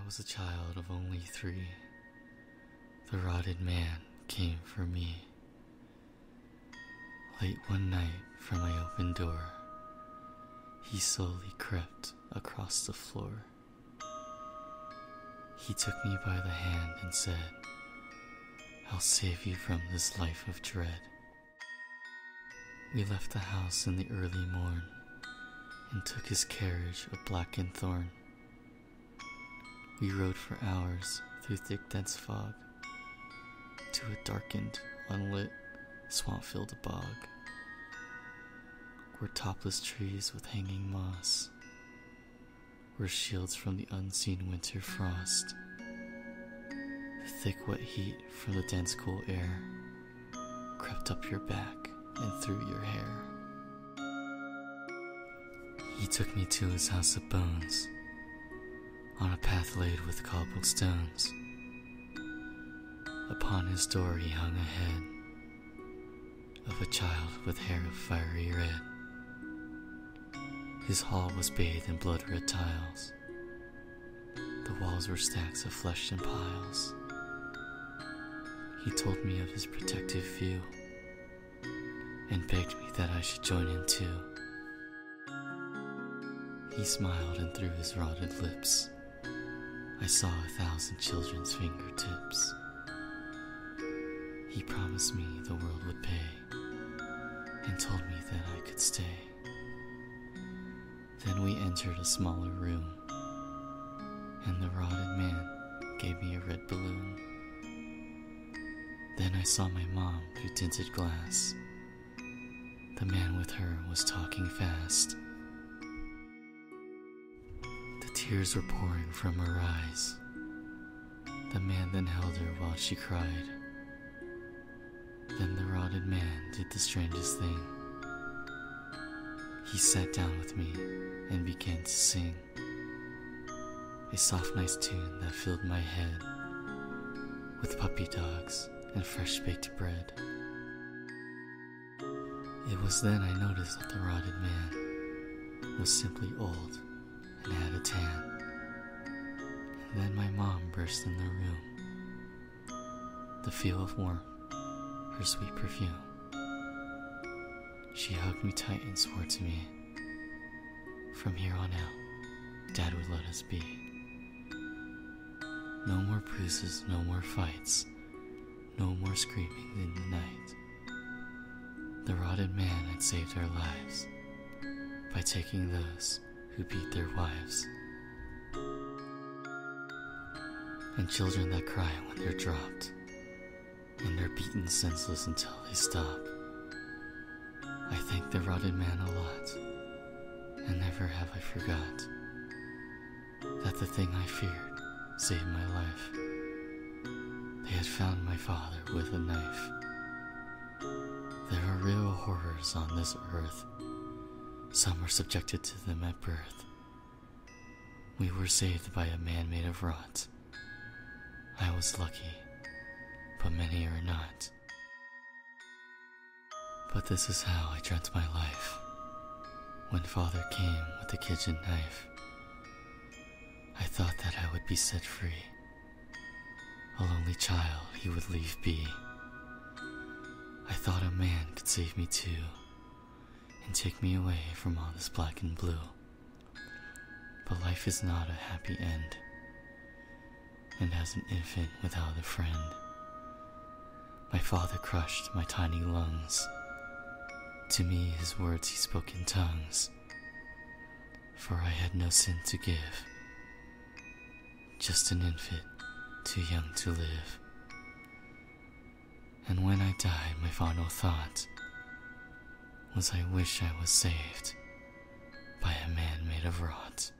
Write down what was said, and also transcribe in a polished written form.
was a child of only 3. The rotted man came for me. Late one night from my open door, he slowly crept across the floor. He took me by the hand and said, "I'll save you from this life of dread." We left the house in the early morn and took his carriage, a blackened thorn. We rode for hours through thick dense fog to a darkened, unlit, swamp-filled bog, where topless trees with hanging moss were shields from the unseen winter frost. The thick wet heat from the dense cool air crept up your back and through your hair. He took me to his house of bones, on a path laid with cobbled stones. Upon his door he hung a head of a child with hair of fiery red. His hall was bathed in blood-red tiles. The walls were stacks of flesh in piles. He told me of his protective view and begged me that I should join him too. He smiled, and through his rotted lips I saw 1,000 children's fingertips. He promised me the world would pay and told me that I could stay. Then we entered a smaller room, and the rotted man gave me a red balloon. Then I saw my mom through tinted glass. The man with her was talking fast. The tears were pouring from her eyes. The man then held her while she cried. Then the rotted man did the strangest thing. He sat down with me and began to sing a soft, nice tune that filled my head with puppy dogs and fresh baked bread. It was then I noticed that the rotted man was simply old and had a tan. And then my mom burst in the room, the feel of warmth, her sweet perfume. She hugged me tight and swore to me, from here on out, Dad would let us be. No more bruises, no more fights, no more screaming in the night. The rotted man had saved our lives by taking those who beat their wives. And children that cry when they're dropped, and they're beaten senseless until they stop. I thank the rotted man a lot, and never have I forgot that the thing I feared saved my life. They had found my father with a knife. There are real horrors on this earth. Some are subjected to them at birth. We were saved by a man made of rot. I was lucky, but many are not. But this is how I dreamt my life, when father came with the kitchen knife. I thought that I would be set free, a lonely child he would leave be. I thought a man could save me too, and take me away from all this black and blue. But life is not a happy end, and as an infant without a friend, my father crushed my tiny lungs. To me his words he spoke in tongues, for I had no sin to give, just an infant too young to live. And when I died, my final thought was I wish I was saved by a man made of rot.